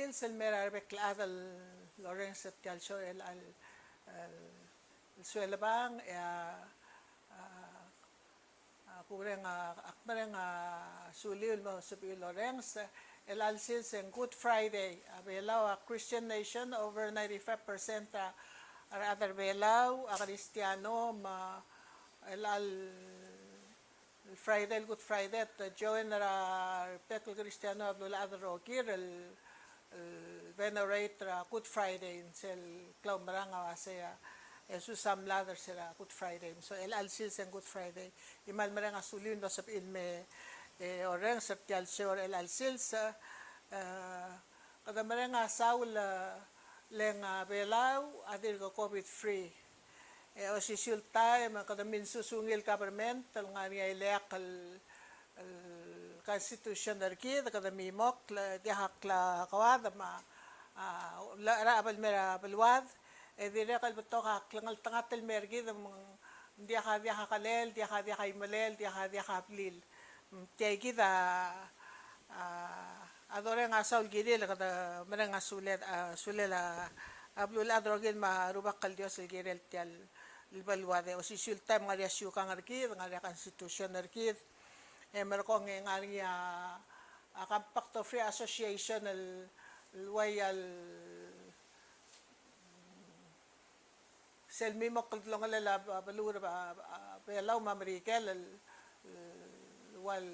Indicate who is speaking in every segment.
Speaker 1: السيلس الميرا بكلا لورنس التالشو السويلبان يا kuring akmareng sulil mo sabi Lawrence el alsis en Good Friday belaw Christian nation over 95% are other belaw Kristiyano el al Friday Good Friday at join pekel Kristiyano abdul other rokir el venerate Good Friday sel klaw maranga saya Jesus samladar sila Good Friday. So el alsis en Good Friday. Imal mereng asulin do sapin me orang septial sure el alsis kada mereng asaul leng belaw adir ko COVID free. O sisul time kada min susungil government tal nga niya ilek al constitution darki kada mimok dihak la kawad ma la abal mera balwad dire kalbuto ka klangal tangatel mergi dia ka kalel dia ka imalel dia ka plil tegi da adore nga saul gidil kada mereng sulet sulela ablul adrogin ma rubak kal dios girel tial balwade o sisul time nga dia syuka ngarki nga dia constitution ngarki merko ngari compact of free association el loyal sel mimo kaltlong la balura belaw mamrikel wal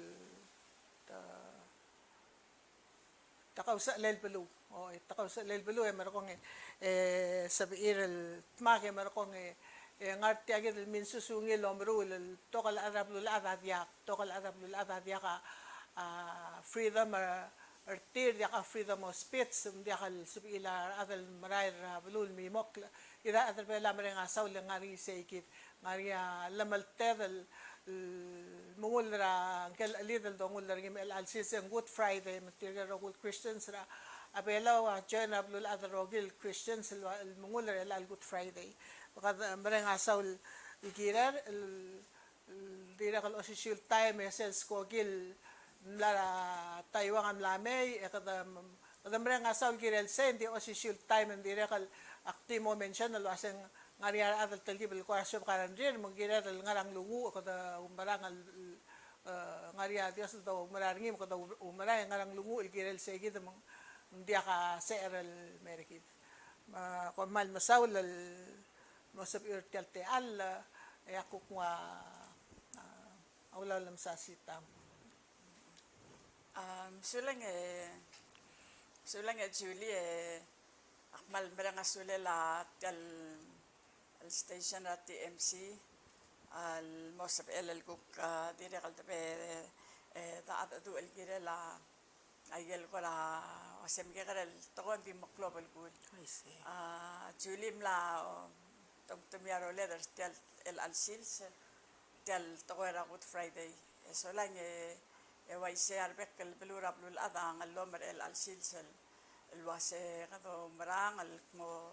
Speaker 1: takaw sa lel belu o takaw sa lel belu merkong sabiir el tmake merkong ngarti agid el minsusungil lomru el tokal arab lul adadyak freedom artir diaka freedom of speech diaka subila adal marair belul mimok ida adal bela merenga saul ngari seikit ngari lamal tedel mungul ra kel lidel dongul ringim el alsis en Good Friday material rogul Christians ra abela wa join ablul adal rogil Christians el mungul el Good Friday bakad merenga saul ikirar dira kal official time esels kogil la Taiwan am lamay kada mereng asaw girel sen di official time and direkal active mention lo aseng ngariar adal talgibel ko asyo karandir magiral ngarang lungu kada umbarang ngaria dios do mararngim kada umaray ngarang lungu girel segi de dia ka serel merikid ko mal masaw mosab irtel te al yakuk wa awla lam sa sitam
Speaker 2: sulang Julie akmal merang sulela al station at TMC al mosab el kuk dire kal tabe da adu el girela ayel ko la wasem gerel togon di maklob el kul Julie mla tom tumiaro leather tel el alsils tel togora Good Friday sulang ويسير بك البلورة بلو الأذان اللومر السلسل الواسع هذا مران الكمو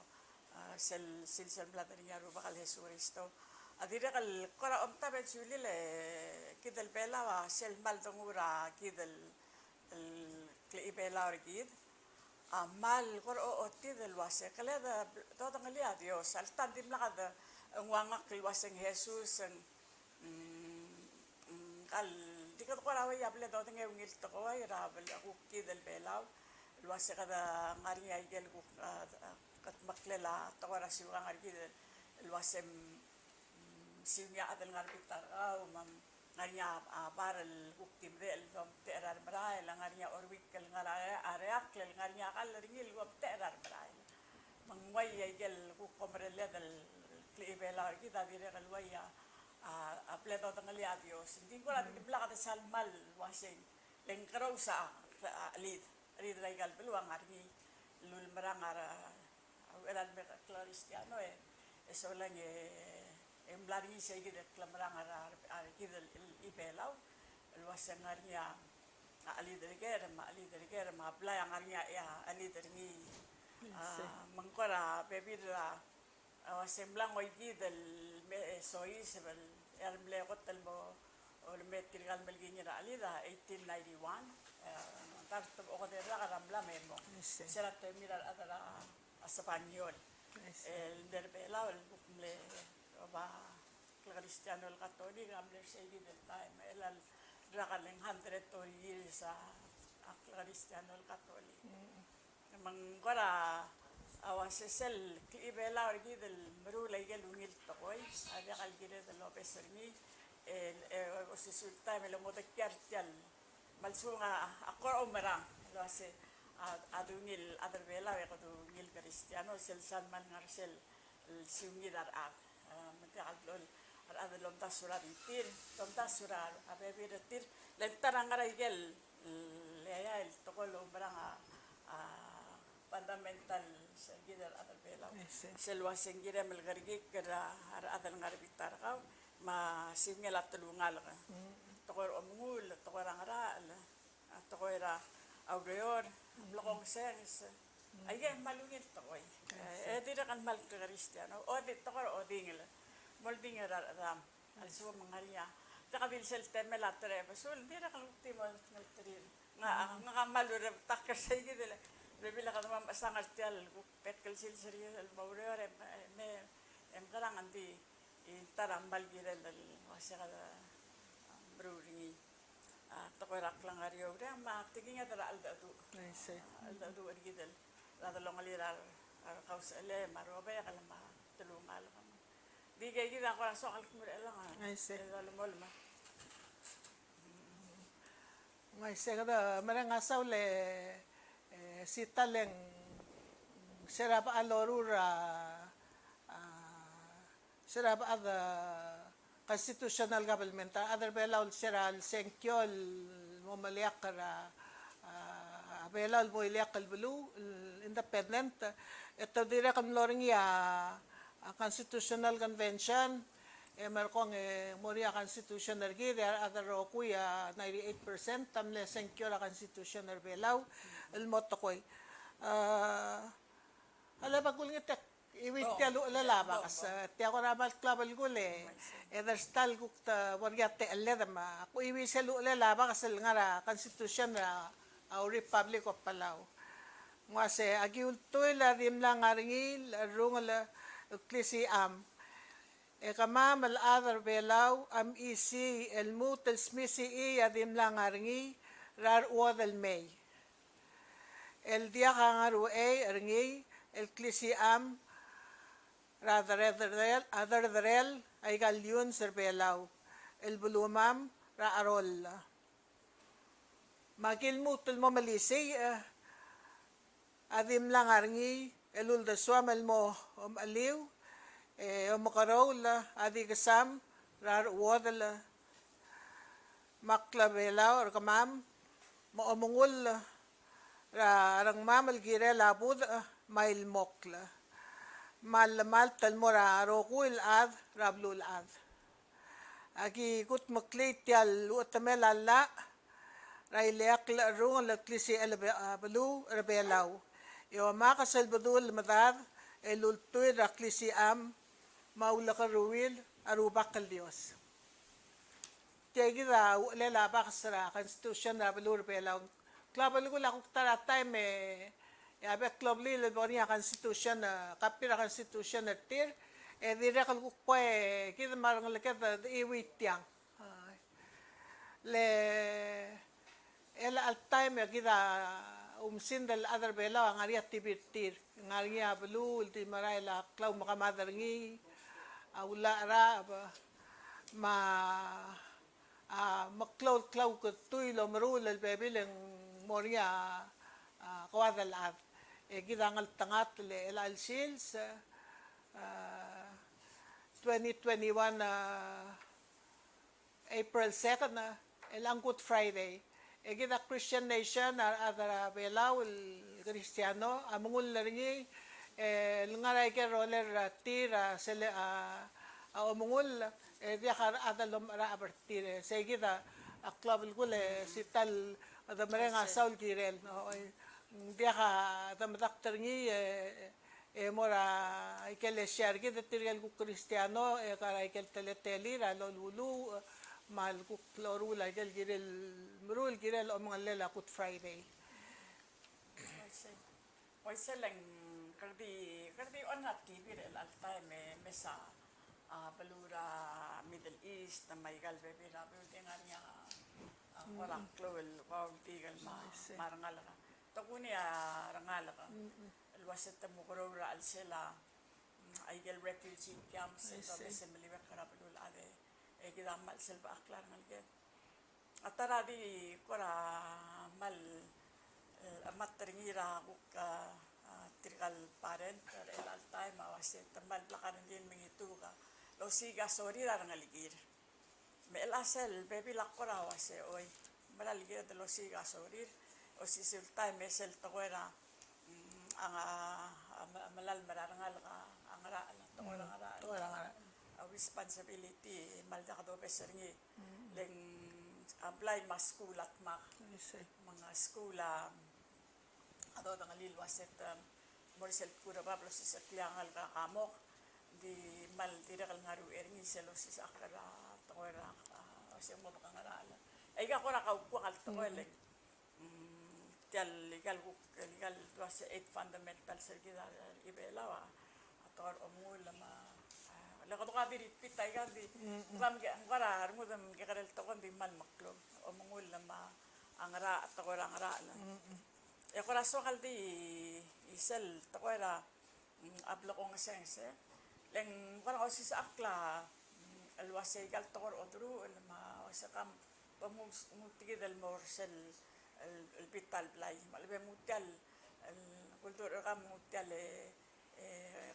Speaker 2: سلسل بلادريا روبا الهسوريستو أدير القرى أمتا بتشولي كده البلا وسل مال دمورا كده الكلي بلا ورجيد مال قرى أوتي الواسع كله ده تانغلي أديو سالتان دي ملقى وانغك الواسع هيسوس قال dikot ko rawa yable do tenge ngil to ko ay rabel aku kidel belaw luwase kada ngari ay gel ko kat maklela to ko rasiw ngari kidel luwase sinya adel ngari pitar mam ngari baral ku timre el dom terar brai la ngari orwik kel ngara area kel ngari akal ringil ko terar brai mangway ay gel ku komrele del kli belaw kita dire kalwaya apleto tangali adios hindi ko lang tibla ka sa mal wasing lengkaraw sa lid regal beluang argi lul marangara eran be Cristiano eso lang emblari sa gid klamrangara argi ibelaw wasang arnya ali derger ma play ang arnya ya ali derni mangkora bebira wasemblang oy gid el sois el ermle qotal mo Olme tirgal melginya da alida 1891. Tarto o de la ramla memo.
Speaker 1: Yes,
Speaker 2: Será terminar adara español.
Speaker 1: yes,
Speaker 2: El derbela el bucle va cristiano el católico amle segui del time el al regalen 100 years a cristiano el católico. Mangora awasesel ibela orgi del merula igel ungil tokoy ada kalgire del Lopez Sermi el osusulta me lo modekyartial malsunga akor umerang lo ase adungil aderbela we kadungil cristiano sel san man ngarsel sungidar ak mental lol ada lonta surat itir lonta surat abe tir lentarangara igel leya el tokol umerang fundamental sengidar aderbela
Speaker 1: yes,
Speaker 2: selwa sengira melgargi kera adal ngarbitar kau ma singela tulungal ka tokor omngul tokor angara tokora augreor lokong sengs ayah malungit tokoy tidak kan mal kristiano o di tokor o dingel mol dingel ram also mangaria takabil sel temela tre besul tidak kan ultimo naltrin nga malur takker segidele bebila kan mam sangal tial petkel sil serius el maureur em karang anti tarambal girel wasira brewing tokorak lang ariyo re ma tiging adara aldatu
Speaker 1: yes,
Speaker 2: aldatu ergidel la long alirar kaus ele marobe kalama tulungal kam di gay gida ko so kal kumur lang
Speaker 1: yes.
Speaker 2: mol ma
Speaker 1: May segada marangasaw le si taleng serapa alorura serapa ada constitutional government other belaul seral senkyol momaliak kara belaul moiliak kalbulu independent ito dire kam loring ya constitutional convention merkong moria constitutional gire other kuya 98% tamle senkyo la constitutional belaw el moto koy ala bagul ngitek iwit kalu lalaba kas tiya ko ramal klabal gule ederstal gukta wargate alledama ko iwi selu lalaba kas ngara constitution au republic of Palau ngase agiul toy la dimla ngaringil rungala klisi kamam al-adar belaw am isi el-mut el-smisi yadim lang arngi rar uad el-may. El-dia kangaru arngi el-klisi adar darel ay galyun ser belaw. El-bulumam ra arol. Magil-mut el-momalisi adim lang arngi el-uldaswam el-mo aliw makaraw la adi kasam rar wadala makla belaw or kamam maomungul rang mamal gire labud mail mokla mal talmora rokul ad rablul ad agi kut maklit yal utamel alla raileak la rung la klisi balu rebelaw yo makasal badul madad elultoy raklisi maula ka ruwil arubak kal Dios. Tiyagi da ulela bakasra constitution na balur belaw. Klabal ko la kung taratay me yabe klobli le bonia constitution na kapira constitution na tir dire kal ko kita marang lekat iwit yang. Le ela al time kita umsindal other belaw ang ariya tibitir ngariya balu ulti maray la klaw makamadarngi awla ra ma maklaw ko tuylo marul al bebileng moria kawadal at gidangal tangat le el sils 2021 April 2nd el Good Friday gida Christian nation adara belaw el Cristiano amungul laringi ngaray ke roller tira sele amungul dia kar adalom ra abertire segida aklab gule sital ada merenga saul kirel dia ka adam doctor ni mora ikele share gida tirel ku Cristiano karay kel teleteli ra lulu mal ku klorula gel girel murul girel o mga lela kut Friday.
Speaker 2: Waise lang kardi onat ki birel altay me sa balura Middle East na may galbe bira building nga walang klol wag tigal marangal ka takuni rangal ka alwaset mo korora al sela ay gel refugee camps sa assembly wa karabul ade e gidamal selba aklar ngal atara di kora mal amat teringira kuk tirkal parent el altay mawase tambal plakan din mengitu ka lo siga sorry ra ngaligir me el asel baby lakora wase oy malaligir de lo siga sorry o si sultay mesel toera ang malal mararangal ka ang ra toera responsibility malda ka do beserngi leng apply mas school at mga school ato ang lilwaset morsel kura bablo sa kliangal ka kamok di mal tirakal ngaru erni selo sa akara toera sa mo baka ngarala ay ka kora ka upo kal toelek kal legal was 8 fundamental sergida ibelawa ator omul ma la ko ka diri pitay ka di ram ge angara mo dam ge karel to kon di mal maklom omul ma angara toera angara e kora so kaldi isel toera ablo ko nga sense leng kora osi sa akla alwase gal tokor otru ma wasakam pamutigid al morsel el vital play malbe mutal el kultur kam mutal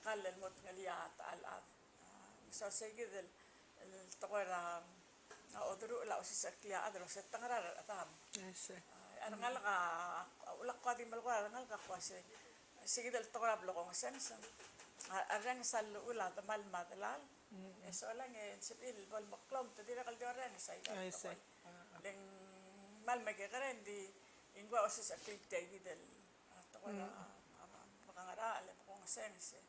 Speaker 2: qal el mot ngaliyat al so segid el toera otru la osi sa klia adro sa tangarar atam angal ka ulak ko din balko angal ka kwase sige del togra bloko sense arang sal ula tamal madalal eso lang sibil bol maklom to dira kal joran sai leng mal magkakaroon di ingwa o sa activity del togra makangara alam ko ng sense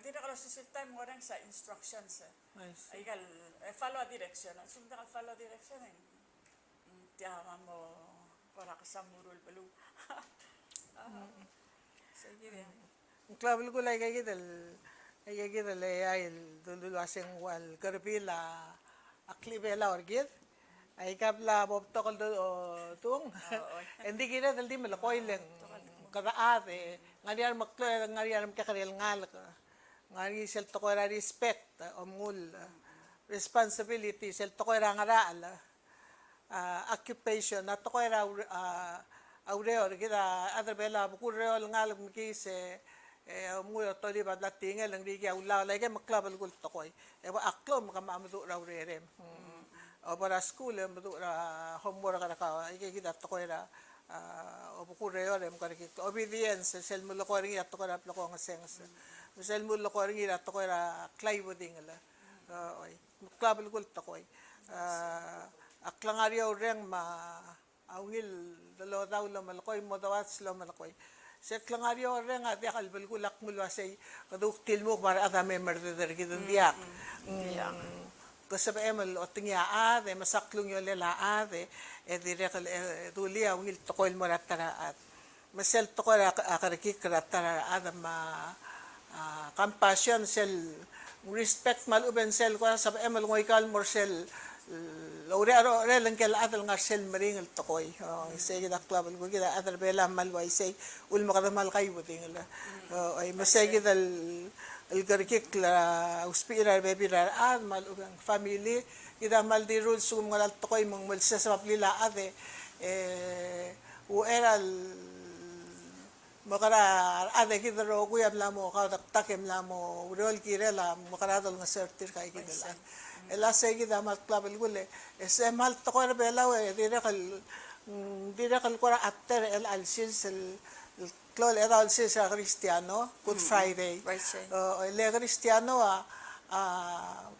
Speaker 2: di na kalo sa time mo rin sa instructions ay kal follow direction sumda kal follow direction tiama mo para kasamurul balu sige
Speaker 1: klabul ko lay kay gidal ay dulu asing wal karpila aklibela orgid ay kapla bob tokol do tung hindi kita daldi malakoy lang kadaat ngariar maklo ngariar makakarel ngal ngari sel tokora respect omul responsibility sel tokora ngaraal occupation na tokora aureo kita other bela bukureo ngal mkise muyo toli badla tingel ang digi ula lagi maklabal gul tokoy e ba aklo makamamdu raw rerem o para school madu ra homework ka kita tokoy ra o bukureo rem kariki obedience sel mulo ko ringi at tokoy ra plako nga sengs sel mulo ko ringi at tokoy ra clay wuding la oy maklabal gul tokoy aklangario reng ma awil dalo daw lo malakoy modawats lo malakoy set langario reng at yakal balgulak mulwasay kaduk tilmo para atame murder gidun diak kasaba emal otingya ade masaklung yo lela ade direkal dulia wil tokoy mo ratara at masel tokoy akariki ratara adam ma compassion sel respect mal uben sel ko sa emal ngoy kal morsel Laurero lang kaya adal nga sel maring el tokoy. Sige dak klabal ko kita adal bela malway say ul makadamal kay buting la. Ay masege dal el garkik la uspira baby la mal ubang family kita mal di rules sum ngal tokoy mong mulsa sa paplila ade u eral makara ade kita ro kuyab lamo ka takem lamo rol kirela makara dal nga sertir kay kita la. Ela segi da mat klabel gule ese mal to ko bela we direkal ko atter el alsil sel klol era alsil sa Cristiano Good Friday le Cristiano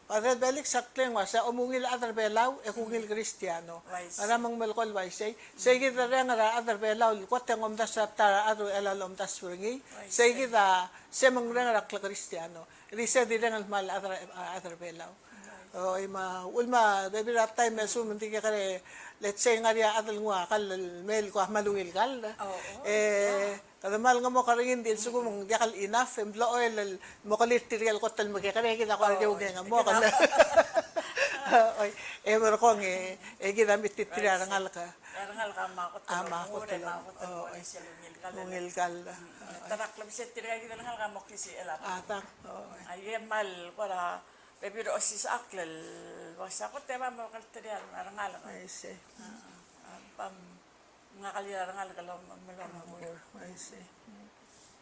Speaker 1: para belik sakling wa sa umungil ater belaw e kungil Cristiano para mang melkol wa segi da nga ater belaw ko tengom da sa tara ado elalom tas furngi segi da semang nga Cristiano risa di mal ater belaw O ulma baby rat time mesu munti ka kare let's say nga ria adal ngwa kal mel ko malungil kal. Kada mal nga mo karingin din sugo mong yakal enough emblo oil mo kalit tirgal ko tal magkakare kita ko yung nga mo kal. Oy, ever ko ginamit titira ngal ka.
Speaker 2: Rangal ka makot.
Speaker 1: Makot lang.
Speaker 2: Ay siya
Speaker 1: Lungil kal.
Speaker 2: Tarak lang siya tira kita rangal ka mo kisi elap.
Speaker 1: Atak.
Speaker 2: Ay mal para bebiro osis aklal wasa ko tema mo kalterian rangal.
Speaker 1: I see.
Speaker 2: Pam mga kalira rangal ka lo mo.
Speaker 1: I see.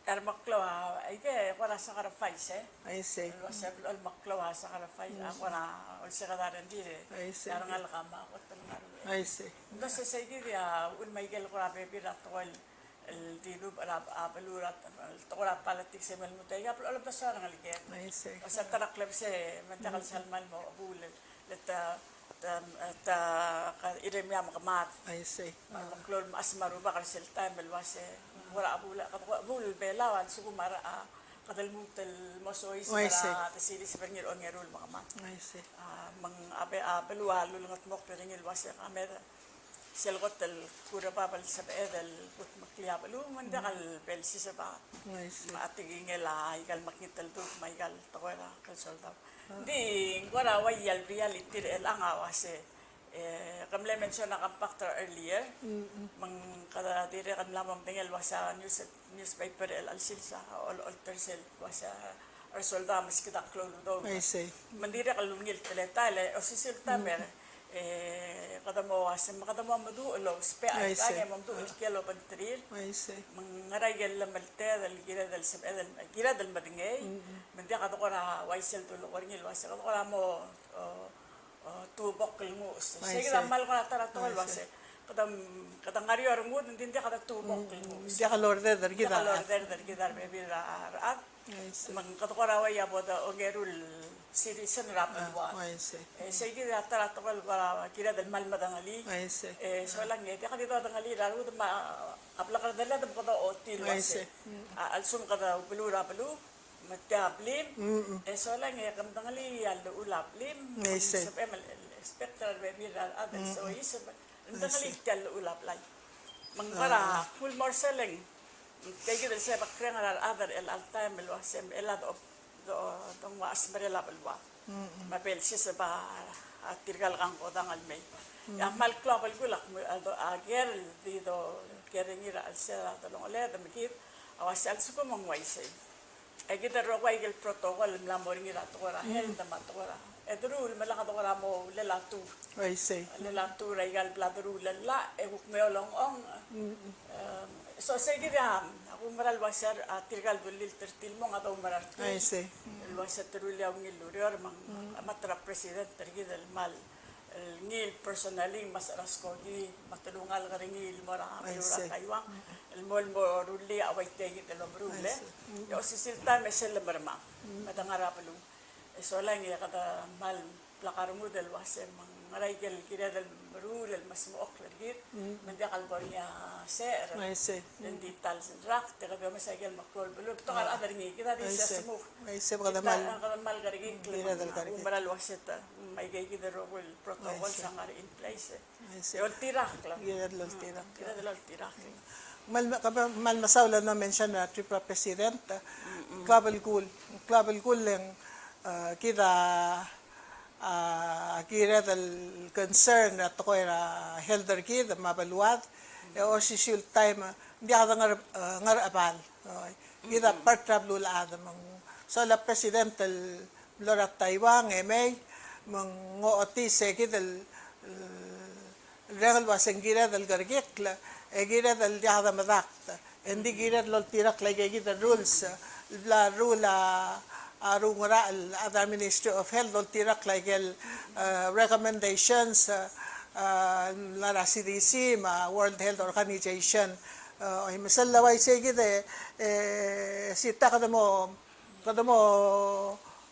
Speaker 2: Er maklawa ay ke para sa karafais
Speaker 1: I see.
Speaker 2: Wasa bil maklawa sa karafais ako na ul sa kadaran dire.
Speaker 1: I see.
Speaker 2: Rangal ka makot lang.
Speaker 1: I see.
Speaker 2: Entonces sa dia un Michael ko rabe pira tol el dinu para apelurat tokora politics mel mutay aplo alam sa rangal ke.
Speaker 1: I see.
Speaker 2: Sa tarak club se mentakal salman mo abul leta ta iremya makamat.
Speaker 1: I see.
Speaker 2: Maklol mas maruba kal sel time el wase wala abul belawan sukumara kadalmutal mosoy sa tasili sa pangil on ngerul makamat.
Speaker 1: I see.
Speaker 2: Mang abelualo langat mok peringil wase kamera selgot el kura babal sa edel put makliya balu mandakal pelsi sa ba maatiging la igal makital do maigal tokola kal soldaw di ngora wayal reality el anga wase kamle mention na factor earlier mang kada dire kan lamang tingel wasa newspaper el alsilsa all altersel wasa or soldaw mas kita klolo do
Speaker 1: I see.
Speaker 2: mandira kalungil teletale o sisil tamer kada mo wasem kada mo madu lo spe ay kaya mo do kelo pantril
Speaker 1: I see.
Speaker 2: mangaray gel malte dal gira dal sab dal gira dal madingay mandira kada ko na waisel to lo korngil wasa kada ko na mo tubok mo sige mal ko na tara to wase kada ngari or mo din dia kada tubok mo
Speaker 1: Dia kalor der gida.
Speaker 2: kalor der gida maybe raat mang kada ko na waya boda ongerul citizen rapalwa
Speaker 1: I see.
Speaker 2: sige tara to wala kira dal mal madangali
Speaker 1: I see.
Speaker 2: so lang dia kada dangali raru ma apla kada dala da kada otil wase alsum kada belura belu matablim so lang kam dangali al ulaplim sa emal spectral maybe other so is dangali tal ulap lay mangkara full more selling kay kita sa bakren other el time el wasem elad of dong was barela balwa mapel siya ba tirgal kang ko dangal may mal klapal gulak mo ager dito keringira al sa talong ole damikit awas al suko mong waisay ay kita ro waigel protocol lamor ngira to ra hel damat to ra edrul malaka to ra mo lelatu
Speaker 1: I see.
Speaker 2: lelatu raigal bladru lalla e hukmeolong ong so sige ram ako maral wasar tirgal bulil tertil mo nga daw maral
Speaker 1: I see.
Speaker 2: wasar terulya ng ilurior mang matra president tergidal mal ngil personally mas raskogi matulungal ka ringil mo ra amilura kaywang el mol mo ruli away tegit el brule yo sisilta mesel marma madangara palu so lang ya kada mal plakar mo del wasem mang raigel kira del brule el mas mo oklergit mandakal bornya ser
Speaker 1: I see.
Speaker 2: di tal rak te kada masagel makrol bulu to kal adar ngi kita di sa mo
Speaker 1: I see kada mal.
Speaker 2: kada mal garigi
Speaker 1: Kira del garigi.
Speaker 2: maral waseta may gay kita role protocol sa ngari in place
Speaker 1: I see.
Speaker 2: Yung tirak lang.
Speaker 1: Gira lol tira.
Speaker 2: Kira dalang tirak.
Speaker 1: Mal masawla na mention na tripa president. Klabal kul lang kita kira dal concern at ko era helder kid mabaluad o si sul time hindi ka ngar apal kita part travel adam so la president lora Taiwan may mang ngooti se kita regal waseng gira dal gargekla gira dal jada madakta hindi gira lol tirak lagi kita rules la rula arungura al other Ministry of Health lol tirak lagi recommendations la CDC ma World Health Organization ay masalaway se kita sita kada mo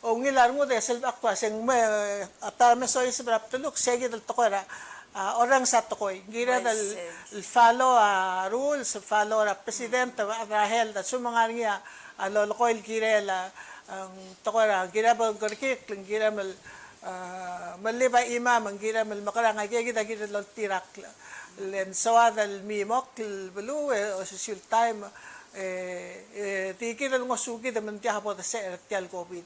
Speaker 1: o ngilar mo de self actuaseng me atame so is brap to look segi dal tokora orang sa tokoy gira dal follow rules follow ra president Rahel da sumanga niya lolokoy gira la ang tokora gira ba gorkik gira mal maliba ima mangira malmakara nga kita kita lol tirak len sawad al mimok belu o social time tikir al ngosuki da mantiya po da sa tial covid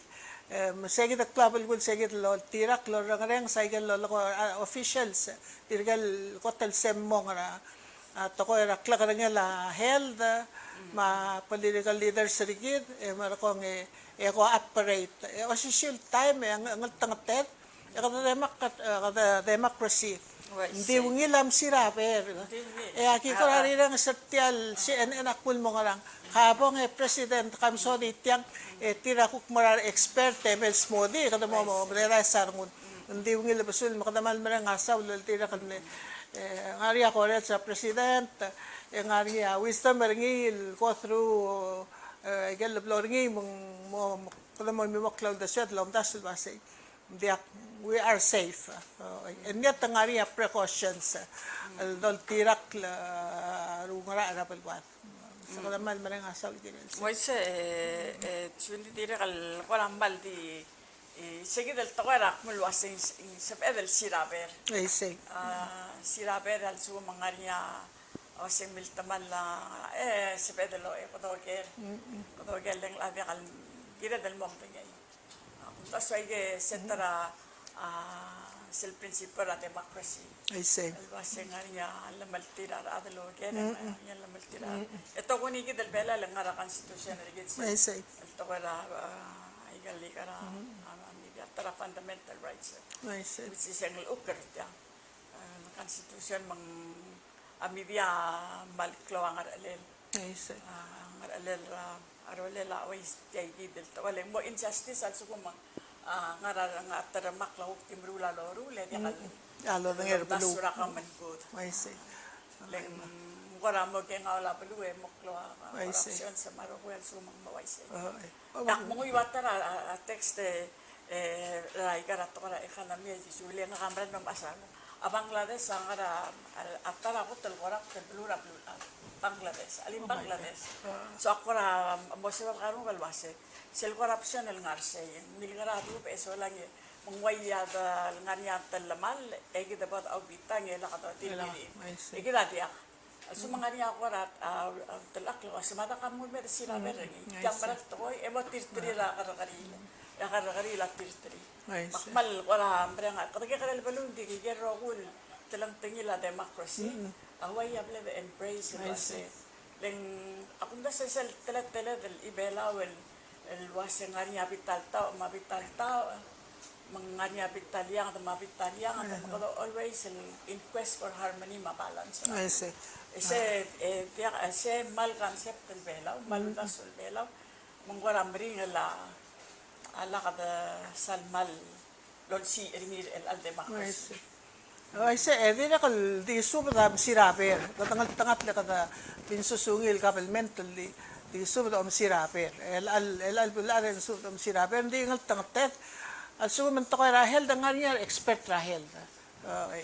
Speaker 1: masegi da klabal gul segi lol tirak lol rang cycle lol ko officials tirgal kotel semmong ra to ko ra klakara la health ma political leaders rigid marakong ko operate official time ang tangatet kada democracy hindi ngilam siraper aki ko rin ang satyal CNN akul mo karang habang president kamsoni tiyang tira kuk marar expert mels modi kada mo rerasar ngun hindi ngil basul makadamal marang asaw tira kan ngari ako rin sa president ngari wisdom merngil go through gel blorngi mo kada mo mi cloud the shed lom dasul basay we are safe. And yet, ang ari precautions. Dol tirak rungara arapal buat. Sa kalamal marang asaw kinil.
Speaker 2: Moise, sundi tirak al walang baldi. Sige del tawarak mulwas sa pedal siraber.
Speaker 1: I see.
Speaker 2: Siraber al su mangarnya o sing miltaman la sa pedal lo kotoger. Kotoger lang labi kal gira del mong tingay. Tas ay sentara sil principio la democracy.
Speaker 1: I see.
Speaker 2: Alwase nga niya la maltira ra adalo gena niya la maltira. Ito ko ni gidel bela lang nga constitution rigid.
Speaker 1: I see.
Speaker 2: Ito ko ra ay gali kara media tara fundamental rights.
Speaker 1: I see.
Speaker 2: Which is ang ukar ya. Constitution mang media malklo ang aralel.
Speaker 1: I see.
Speaker 2: Aralel arolela always jay gidel tawale mo injustice also ko mang nga atara maklaw timrula lorule di kal
Speaker 1: Alo ng erbulu.
Speaker 2: basura ka man good
Speaker 1: I see.
Speaker 2: leng wala mo kay nga wala pelu moklo
Speaker 1: I see.
Speaker 2: corruption sa marokuel sumang mawais
Speaker 1: Okay.
Speaker 2: dak mo iwatara text rai kara to kara economy di suli nga kamran ng asalo Bangladesh ang ara atara ko tel korak tel plura Bangladesh alim Bangladesh so akora mo sa karon kalwase sel corruption el ngarse milgarado peso lang mangwaya da nganya talamal egi dapat au bitang ela kata tilili egi dadia so manganya korat telak lo semata kamu mer sila bereng jambarat toy emo tirtri ra kara la tirtri makmal wala bereng kata kala balun di gero gul telang tengila democracy away able the embrace leng akunda sa sel telat del ibelawel el wase nganya bital tao mabital tao manganya bitaliang at mabitaliang at always in quest for harmony mabalance.
Speaker 1: I see.
Speaker 2: Ese mal concept del belaw mal dasol belaw mangwaram ring ala kada salmal lol si ringir el aldemacracy.
Speaker 1: I see. Di na kal di subra siraper. Tangat la kada pinsusungil kapel mentally. Di subra siraper. El bularen subra siraper. Di ngal tangat al sumo man to kay Rahel da nga niya expert Rahel. Okay.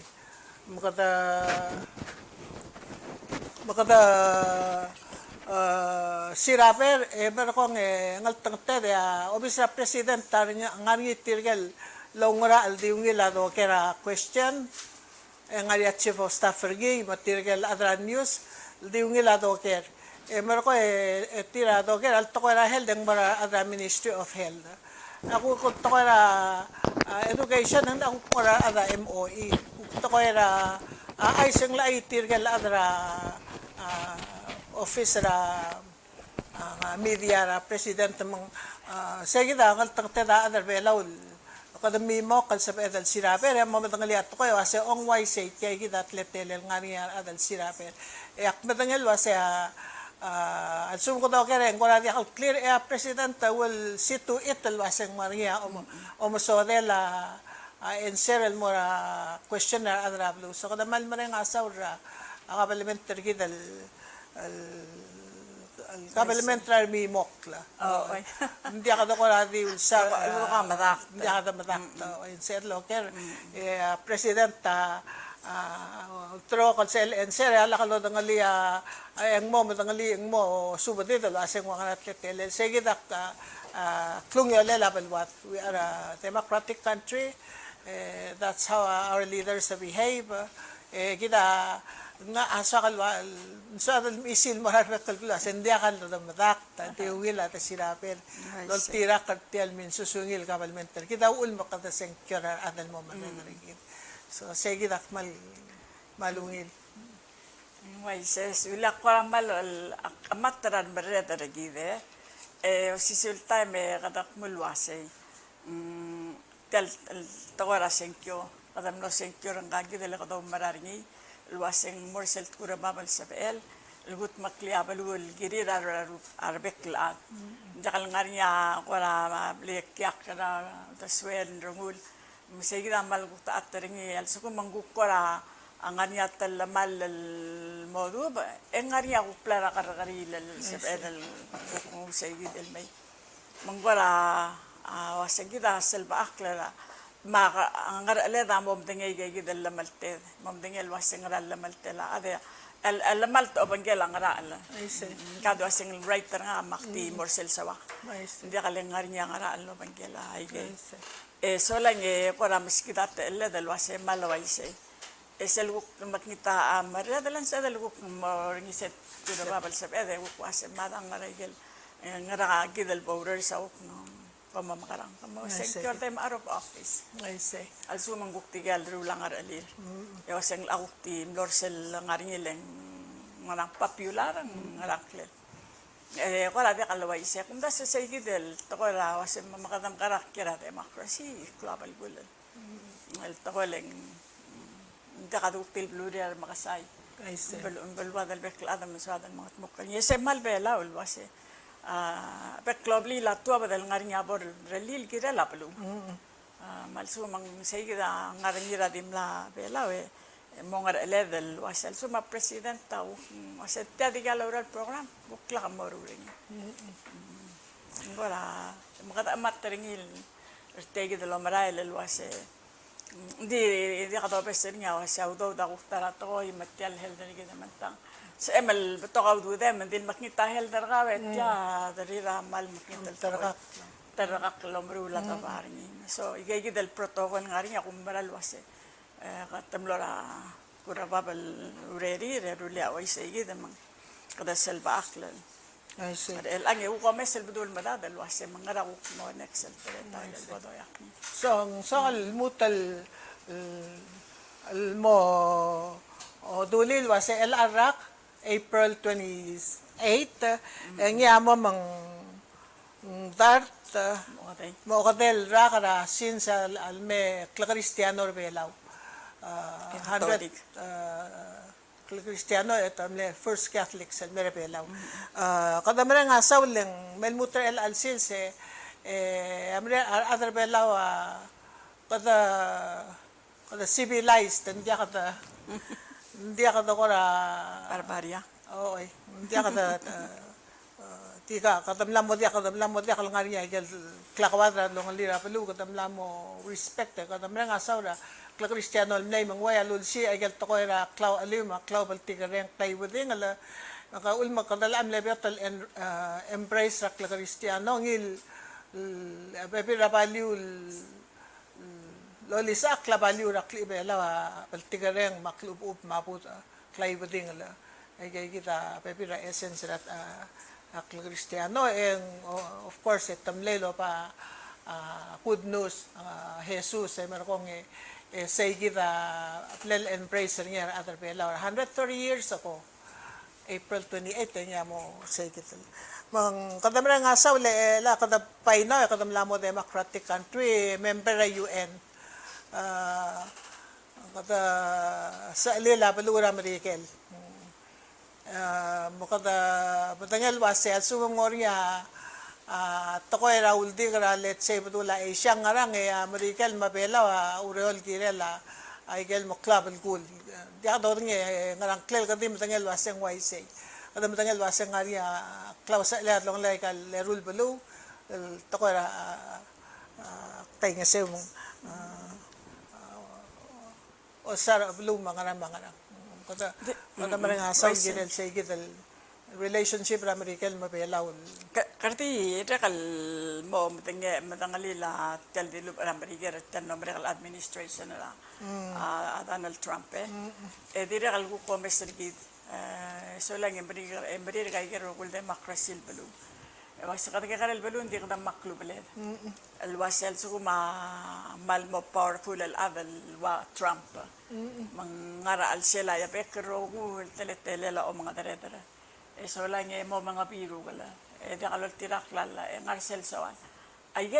Speaker 1: Makada siraper pero kung ngal tangat obis na president tar niya ngari tirgal longora al diungila do kera question ngari chief of staff pergi matirgal adra news diungila do ker merko tira do ker al to kay Rahel dang bara adra Ministry of Health. Ako ko to kaya education ang ako para ada MOE. To kaya ay sing lai tirgal adra office ra media ra president mong sige da ngal tangtada adra belawul. Kada mimo kal sa edal siraper mo matangali at ko wase ong why say kay kita atletel ngani adal siraper. Ak matangal wase at sum ko daw kaya ko natin clear president will see to it wasang Maria o mosodela answer el mora questionnaire adrablo so kada mal mara nga saura parliamentary gidal parliamentary mi mokla hindi ka ko natin sa hindi ka madak answer loker president tro kon sel en ser ala kalo dangali ang mo dangali ang mo subo dito aseng mga atletel sige dak klung yo level what we are a democratic country That's how our leaders behave. Kita nga asa kalwa sa isil marar kalkula sendia kal da madak ti wila ta sirapir dol tira kartial min susungil kabalmenter kita ul makata sengkira adal mo manenrigin so segi dak malungil
Speaker 2: Moises, wala ko mal amatran bereda regide. Sisulta me kadak mulwase. Tel tawara senkyo, kadam no senkyo rang gagi dela kadaw mararingi. Luaseng morsel kura babal sabel. Lugut makliabal ul giri arbek laat. Jakal ngarinya kora blek yak kada taswen rungul. Masigi damal gukta atringi al suku manggukora angania talamal الموضوع انغاريا وبلا قرقري للسبعين المسيد المي من قرا واسجدا سلبا اكلا ما انغر لا ممدني جيد لملت ممدني الواسنغر لملت لا هذا لملت اوبنجل انغرا لا كادو اسنغ رايتر مختي مرسل سوا دي قال انغاريا انغرا لوبنجل هاي سولاني قرا مسكيدات الا دلواسه مالويسي es el makita amara dalan sa dalgo moringiset to the babal sa ede ko ase madang ngaraigel ngara gidel bowder sa ok no pamamakarang mo secure time out of office
Speaker 1: I say
Speaker 2: al sumang guktigal rulang aralir yo seng akukti lorsel ngaringileng ngarang popular ngarakle wala de kalaway se kung da sa gidel to ko la wase mamakadam karakira democracy global gul el to انت قاعد تقول بلوري المقصاي بالوضع البكل هذا من هذا المقطع يسمى البلا والواسه بكلوبلي لا تو بدل غارنيا بور رليل كده لا بلو مالسو من سيدا غارنيا ديملا بلا و مونغر ليفل واسل سو ما بريزيدنت تاو واسه تادي قالوا البروجرام بكلا مورورين ولا مقد اماترينيل ارتيجي دلو مرايل الواسه دي قضاء بسرنيا وساودو دا غفترا توي متيال هلدر كده منتا سامل بتقعدو دائما دي المكنيتا هلدر غاوت يا دريرا مال مكنيتا ترقق الامرو لا تبارني سو يجي كده البروتوكول غارين يقوم برالواسه قتملورا كورا بابل وريري روليا ويسي كده من قد سلبا اخل الان هو مثل بدون مداد الواسه من غير مو نكسل تاع الوضع يعني
Speaker 1: so الموتل المو دوليل واسه العراق April 28 ngiyamo mang dart mo kadel rakara since alme Cristiano Rebelaw 100 Cristiano ito amle First Catholic sa Rebelaw kadamra nga sawleng melmutra el alsilse amre other belaw kada civilized hindi kada kora
Speaker 2: barbaria
Speaker 1: hindi kada tika kadamlam mo dia kalangariya gel klakwadra long lira pelu kadamlam mo respect kadamra nga sawra kla Cristiano almay mangwaya lulsi ay gel tokoira klaw alima klaw baltiga reng tay wuding ala naka ulma kadala amle betal embrace ra kla Cristiano ngil bepira value lolisa kla value ra klibela baltiga reng maklub up maput klay wuding ala ay kita pepira essence rat kla Cristiano and of course tamlelo pa good news Jesus ay markong say kita plel embrace niya other bela 130 years ago April 28 niya mo say kita mang kadamra nga sawle la kada paina kadamla mo democratic country member ra UN kada sa lila balura Marikel mo kada batangel wasel sumongorya tokoy Raul di kara let's say betula Asia ngarang Americal mabela ureol kirela ay gel mo club el cool dia do nge ngarang klel kadim tangel waseng waisay kada tangel waseng ngaria klaus sa long like lerul belu tokoy ra tay nga sem o sar belu mangarang kada marang asaw gidel say gidel relationship American mapelaw.
Speaker 2: Karti rekal mo matangalila tel di lupa Amerika tel no rekal administration na Donald Trump di rekal ko komes rigid so lang Amerika kay kero kul democracy balu was kata kare balu di kada maklu baled al wasel so mal mo powerful al adal wa Trump mangara al sela ya pekro ko tele la o mga dere so lang mo mga biro wala di kalol tirak lala ngarsel sawan ay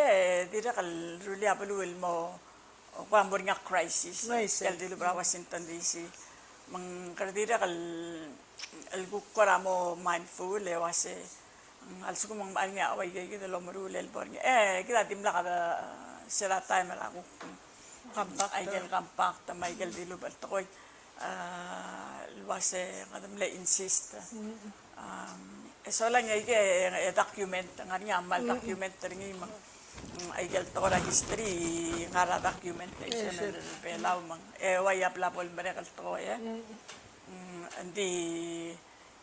Speaker 2: di kal rulia baluil mo pambor nga crisis tel di lubra Washington DC mang kardira kal algukora mo mindful wase al suko mang maal nga away gay kita lo marulel bor nga kita timla kada sila time la ko kampak ay gel kampak ta may gel di lubal to koy wase kadam le insist so lang ay document nga mal document ringi mang ay gel to ra history ngara documentation pelaw mang way apla pol berekal to andi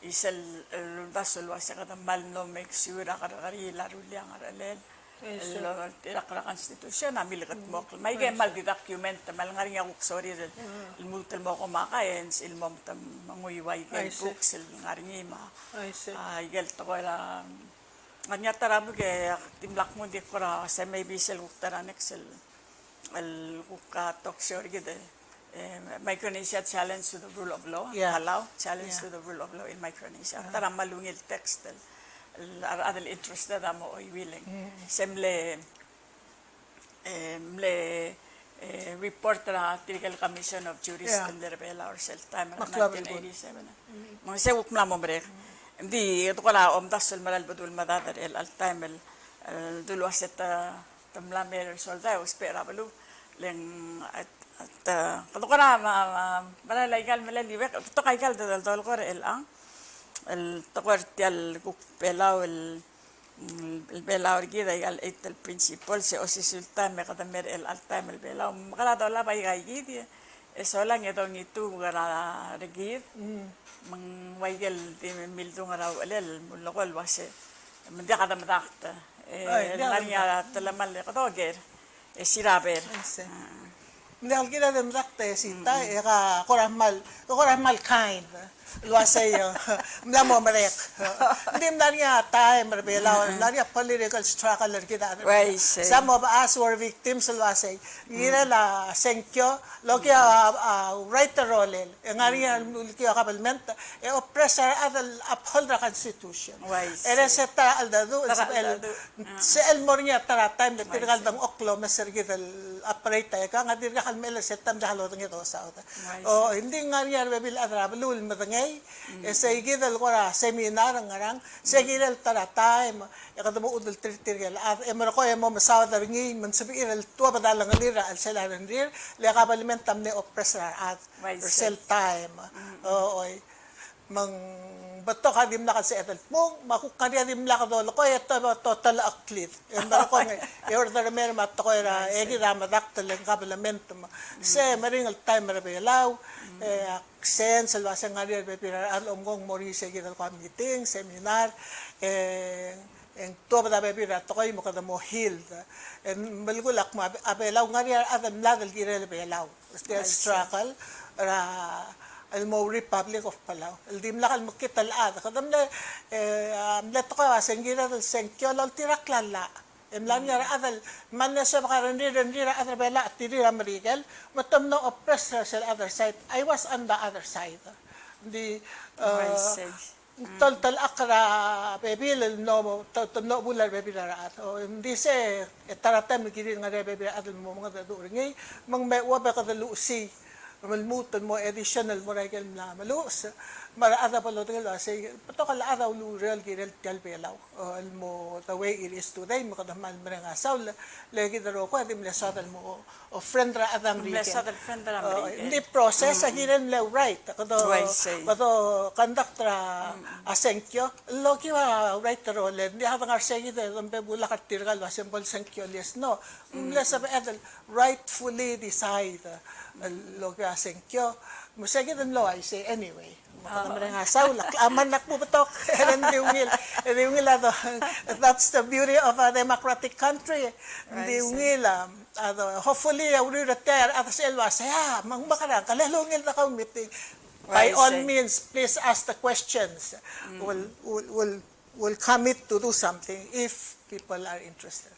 Speaker 2: isel dasol wasa kada mal no make sure kari laro liang aralel tirak ra constitution amilikat mo may mal di document mal ngari nga sorry il mutal mo ko makaens il mom tam manguyway kay books il ngari ma ay gel to ra nganya tarabo ke timlak mo di ko ra sa may bisel uktara nexel al kuka talk show gide Micronesia challenge to the rule of law Palau challenge to the rule of law in Micronesia tara malungil text adal interested amo oy willing semble report ra Technical Commission of Jurists and the Rebella ourselves time 1987 mga sewuk na mo bre hindi ito kala dasol malal badul madadar al time dulu aset tamlamer soldayo spera balu leng at kato ko na malalaigal malaliwek ito kay kal dal ko el ang el tokortial pelaw el pelaw gida al etel principal se osisulta me kada mer el alta el pelaw makala daw la bay kay gidi eso lang ito ngitu gara regid mang waigel di mildo nga raw alel mulokol wase mandi kada madakta nanya talamal ko doger siraber
Speaker 1: Hindi ako kina dem rakte sita ka koramal kind luasayo mla mo marek hindi mlanya time rebela mlanya political struggle kita some of us were victims luasay gira la senkyo lokia right role ngaria mulki kabalment oppressor adal uphold the constitution era seta aldadu el mornya tara time de tirgal dang oklo meser gidal operate ka ngadir ka mel setam dahalo ngito sa o hindi ngaria bil adra bulul madangay sa igidal ko ra seminar ngarang sa igidal tara time yakadamo udal tirtirgal emar ko emo masawa daringi man sabiil tuwa badalang lira al selaran rir le kabalment tamne oppressor at sel time oy mang bato kadim na kasi etal mo makukariadim la kadol ko ito total aklit emar ko order mer mat ko ra egida madak telen kabalment se maringal time rebelaw sen salwasa ngarir bepirar alomgong morise gidal ko meeting seminar en to bada bepirar to koy mo kada mo healed en balgulak ma abelaw ngarir adam lagal girel belaw still struggle ra almo Republic of Palau aldim lakal makital ad kadam le let ko asengira del senkyo lol tiraklala emlan yara adal man na sa karanira adal bela tira Amerikel matam no oppressor sa other side I was on the other side the total akra bebil no no bular bebilar at o hindi se taratam girin nga bebil adal mo mga dadu ngi mang may wa ba kadalusi malmutan mo additional mo regal na malus maraada pa lo tingala say pato kala araw lu real girel tel pelaw mo the way it is today mo kada mal mga saul legi daro ko adim la sadal mo o friend ra adam ri hindi process agiren le right kado pato conduct ra asenkyo loki wa right ro le hindi habang arsegi de lambe bula katirgal wa simple senkyo les no les of adel rightfully decide loki asenkyo musegi den lo I say anyway Makamara nga saulak, aman nakpuputok. Hindi ungil ato. That's the beauty of a democratic country. Hindi ungil. Hopefully, we retire at sa elwa, saya, mangbakarang, kalalungil na meeting. By all means, please ask the questions. We'll commit to do something if people are interested.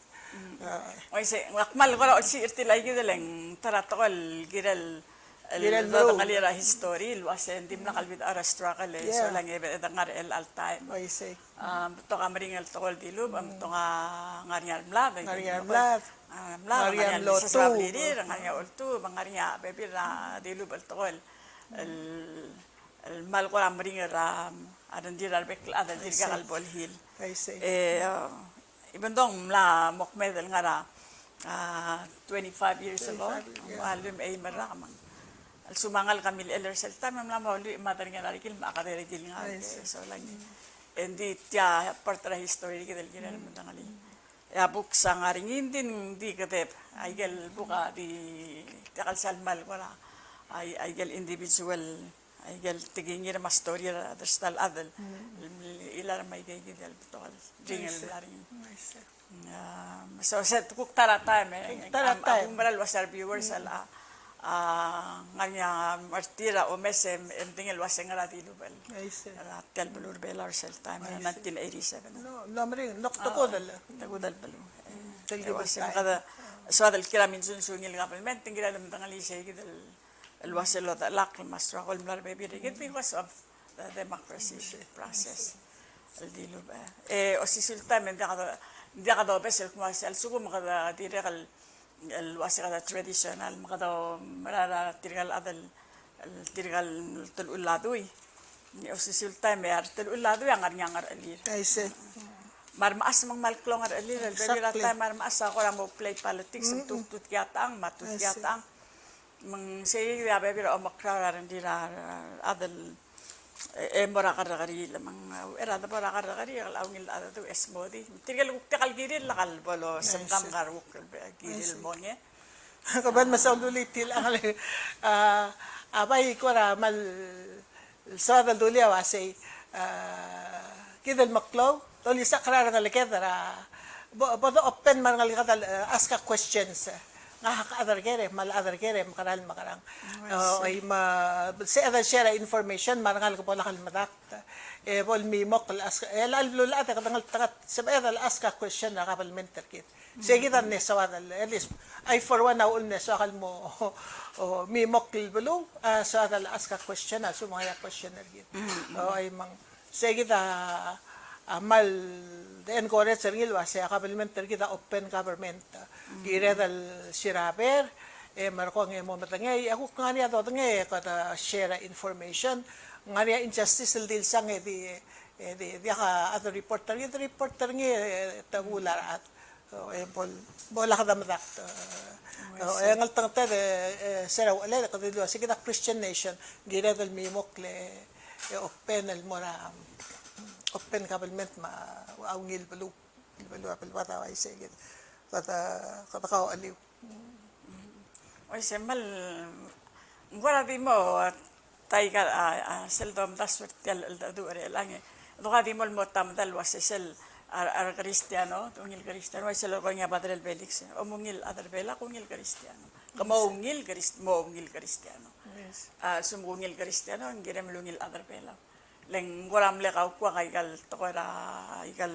Speaker 2: Oy se wakmal ko ra si irtilay gideleng taratokal giral
Speaker 1: Giral
Speaker 2: el
Speaker 1: no.
Speaker 2: ngalira history luasen dim na kalbit arastra kale so lang ebe dangar el all time
Speaker 1: I say,
Speaker 2: to ka maringal tokol dilub to ka ngarial mlad
Speaker 1: Ngarial Mlad,
Speaker 2: ngarial
Speaker 1: Lotu.
Speaker 2: sa sabliri ngarial oltu bangaria bebi ra dilub el tokol el mal ko maringal adan dirar bekla adan dirga kalbol hil
Speaker 1: I say.
Speaker 2: Even though mla mokmedel nga ra 25 years ago,
Speaker 1: 25, yeah.
Speaker 2: alum ay maramang. Al sumangal kami eler sel time mla mahuli matar nga rikil makaderigil nga so lang. Endi tia portra history gidel gidel mandangali. Ya book sa nga ringin din di katep ay gel buka di takal salmal wala ay gel individual ay gel tigingir ma story ra adal adal ilar may gidel tokal jingle laring. So set kuk tarata me
Speaker 1: Tarata.
Speaker 2: maral wasar viewers ala nganya martira o mesem endingel waseng ara dilubal
Speaker 1: I say.
Speaker 2: tel bulur belar sel time 1987
Speaker 1: No, maring, nokto dala.
Speaker 2: tagudal balu
Speaker 1: Tagudal
Speaker 2: waseng
Speaker 1: tayo.
Speaker 2: kada swadal kiramin sunsungil ngapel men tingil alam tangali sey gidal alwaselo da lak masra kol mlar baby rigid because of the democracy process al dilub o sisulta men hindi ka daw bes el sugo makada direk el wasi kada traditional makada marara tirgal adal tirgal tul uladoy o sisulta me ar tul uladoy ang arnyangar alir
Speaker 1: I say.
Speaker 2: mar maas mang malklong ar alir el
Speaker 1: Exactly.
Speaker 2: bebira time mar maas ako ra mo play politics ang tutut yatang matut
Speaker 1: I see.
Speaker 2: yatang mang say ya bebira o makra dira adal mora karagari lamang era da para karagari al awngil ada tu esmodi tirgal uktakal giril lakal bolo samkam karuk giril monye
Speaker 1: Kaban masaulitil ang abay ko ra mal sa duli awasay kidal maklaw toli sa karara nga likadara bodo open man nga likadal ask a questions nga other gere mal other gere makaral makarang ay ma si other share information marangal ko pala kalmadak bol mi mokl ask al lula ta kadangal takat sa edal ask a question na kapal mentor kit sige dan ne sa at least I for one now ulne so akal mo mi mokl bulu so adal ask a question na so mga questioner git ay mang sige da mal the encourage ringil wase kapalimentar kita open government giredal siraber marko ng mo matangay ako ngani ato tangay kata share information ngani injustice dil sang di ka other reporter ngi tagular at bola ka damadak ngal tangta sera wala ka dilo sige da Christian nation giredal mi mokle open al mora open government ma awngil balu apel bata ay sige kata kao aliw
Speaker 2: oy semal ngora di mo tay ka seldom daswert tel du are lange do ka di mo tam dal wasel ar cristiano tungil cristiano ay selo ko nga padre Felix o mungil adar bela kungil cristiano kamaungil cristiano sumungil cristiano ngirem lungil adar bela leng goram le ka kwa kay gal to ra igal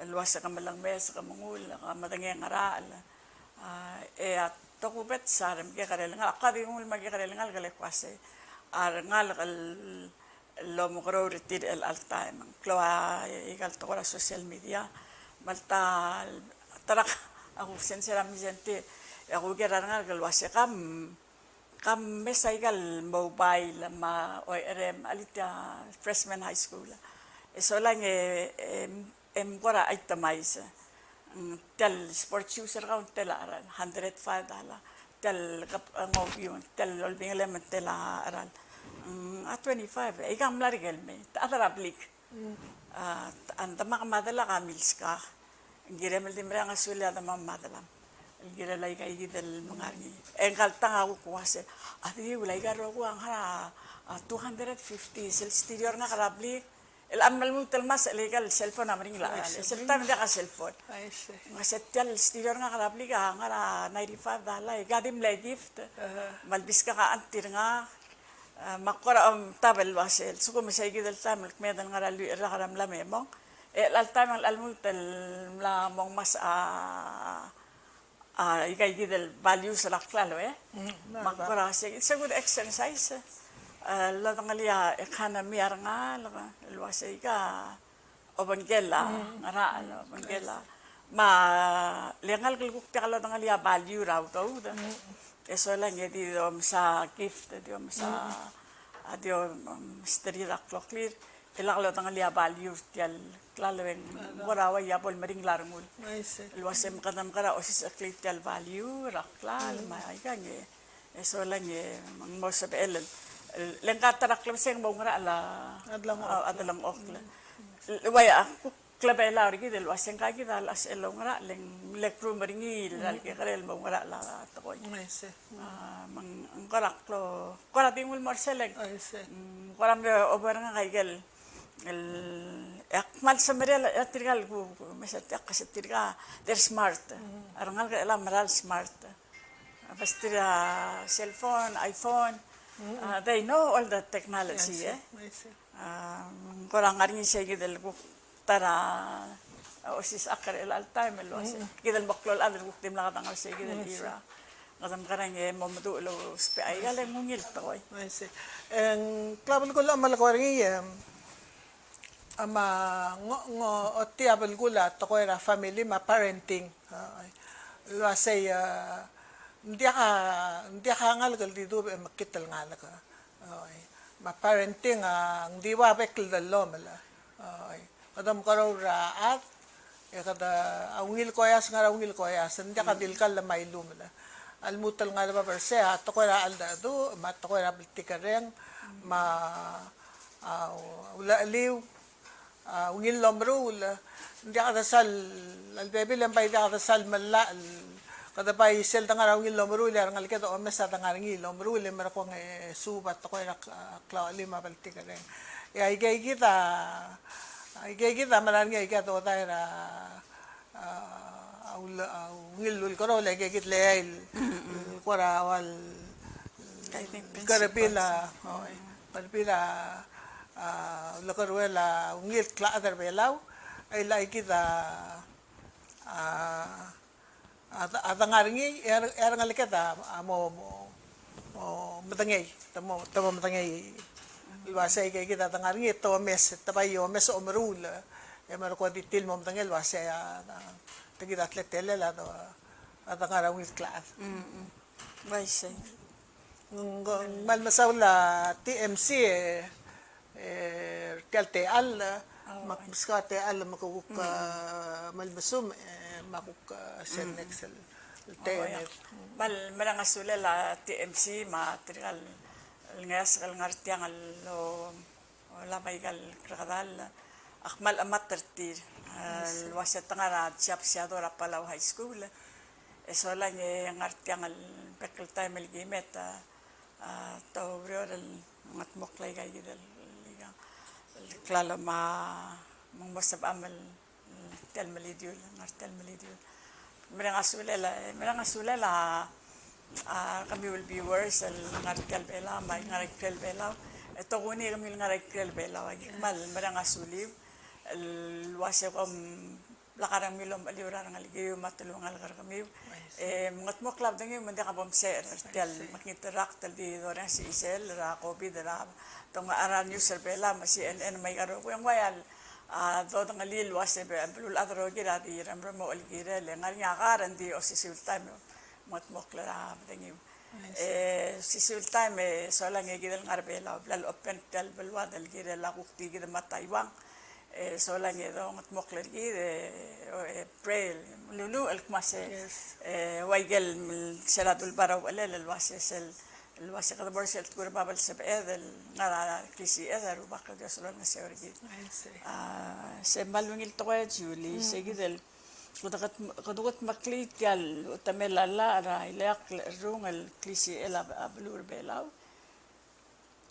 Speaker 2: luwas ka malang mes ka mangul ka madange ngaral at to kubet sarem ke karel nga ka di mul magi karel ngal gale kwase ar ngal kal lo mo gro retir el all time kloa igal to ra social media malta tarak ako senseram gente ako gerar ngal gal wase kam mesaigal mobile ma ORM alita freshman high school so lang gora ay tamais tel sports user count tel aral 105 dala tel ngog yun tel olbing element tel aral 25 igam larigel me atara blik anta makamadala ka milska giremel dimra nga sulia da mamadala gira lai kai gidel mangani engkal tanga ko kuase ati ulai garo ko ang hara 250 sel studio nga karabli el amal mo telmas legal cellphone amring la selta nda ka cellphone
Speaker 1: I see.
Speaker 2: masetyal studio nga karabli ka ngara 95 dalay gadim lay gift malbis ka antir nga makora tabel wasel suko misay gidel tamel kmedan ngara ra karam la memong el altam al multel la mong mas ikay gidel value sa laklalo makora siya it's a good exercise la tangalia economy nga la luwasay ka obangela ngara obangela ma lengal kul kala tangalia value raw to eso lang di sa gift di sa stri lakloklir ilaklo tangalia value tial klalaweng warawa yapol maring larmul
Speaker 1: I see.
Speaker 2: luwasem kadam kara osis aklital value raklal may kange eso lang mang mo sa belen lengka taraklam seng mo ngara la adlang okla waya klabela ori gidel waseng ka gidal as elo ngara leng lekru maringi dal ke karel mo ngara la tokoy
Speaker 1: I see.
Speaker 2: mang karaklo kara tingul marseleng
Speaker 1: I see.
Speaker 2: kara me over nga kaigel el akmal samerel atrigal ku mesat akasatirga they're smart arangal ka ela maral smart pastira cellphone iphone they know all the technology
Speaker 1: I see.
Speaker 2: kurang aring siya gidel ko tara osis akar el al time el was gidel baklol adel ko tim la katang siya gidel ira kadam karang mo madulo spe ay galing mungil toy
Speaker 1: I see. En klabal ko lang malakwaringi ama ngo otiabal gula to ko era family ma parenting lo say hindi ka ngal gal di do makital ngal ka ma parenting ang diwa bekl dalo mala kadam karo raat kada awngil ko yas ngarawngil ko yas hindi ka dilkal la mailu mala almutal nga ba perse to ko era alda do ma to ko era biltikareng ma ula aliw ungil lomrul hindi ka dasal albebe lang pa hindi ka dasal mala kada pa isel tanga ungil lomrul arangal ka to mesa tanga ungil lomrul mara ko ng subat ko era klawali mabalti ka rin igay kita marang igay to tayo na ungil lul ko rin igay kit leil kurawal karapila parpila lakarwela ungil klaadar belaw ay lai kita atangaringi erangal kita mo matangay tamo matangay luwasay kay kita tangaringi to mes tabayo mes omrul maro ko detail mo matangay luwasay tagi atletele la to atangarawing class
Speaker 2: Baisay.
Speaker 1: Malmasawla TMC teal makbuska teal makuk malmasum makuk sen excel tenet
Speaker 2: Mal asula la TMC material ngas kal ngartiang lo la maigal krakadal akmal amat tertir wasat tangara siap siadora Palau High School eso lang ngartiang pekal time el gimeta to bro ngat moklay gay gidal klalo mong masab amal tel malidyul ngartel malidyul merang asulela kami will viewers al ngartel bela may ngartel bela ito kuni kami ngartel bela mal merang asuliw wase ko lakarang milom aliura ng aligayo matulungan lakar kami mga mo club dangi manda ka bom ser tel makinteract tel di doran si isel ra covid ra tong aran user bela ma CNN may aro ko yung wayal do tong alil wase be blul adro gira di ramro mo algira le ngal nya karan di o si sultan mo club dangi si sultan so lang gidel ngarbela blal open tel belwa del gira la kukti gira mataiwang so lang ito ngat mokler gide April lulu el kmase waigel seratul baraw alel alwase الواسع قد برشلت كور بابل سبعة نرى كريسي هذا رباك جسرنا سيورجي سمالون التقاط جولي سيجدل Kadukat maklit gal utamelala ra ilayak rungal klisi ela ablur belaw.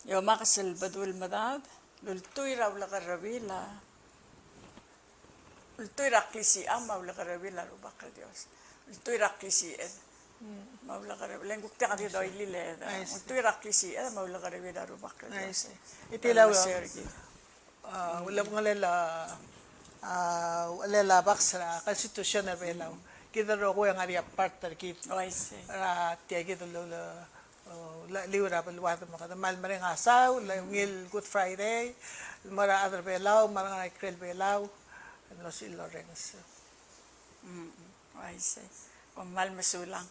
Speaker 2: Yo makasal badul madad lultuy raw la karawila. Lultuy ra klisi ama la karawila rubakal Dios. Lultuy ra klisi maula karawila lenguk ta kadi doy lile. Lultuy ra klisi maula karawila rubakal Dios.
Speaker 1: Itilaw wala mga lela baksra konstitusyon na belaw. Kita ro ko yung ari partner kit.
Speaker 2: I see.
Speaker 1: Tiya kita lo liura balwata mo kada mal maring asaw ngil Good Friday mara other belaw mara krel belaw ano si Lawrence.
Speaker 2: I see. Mal masulang.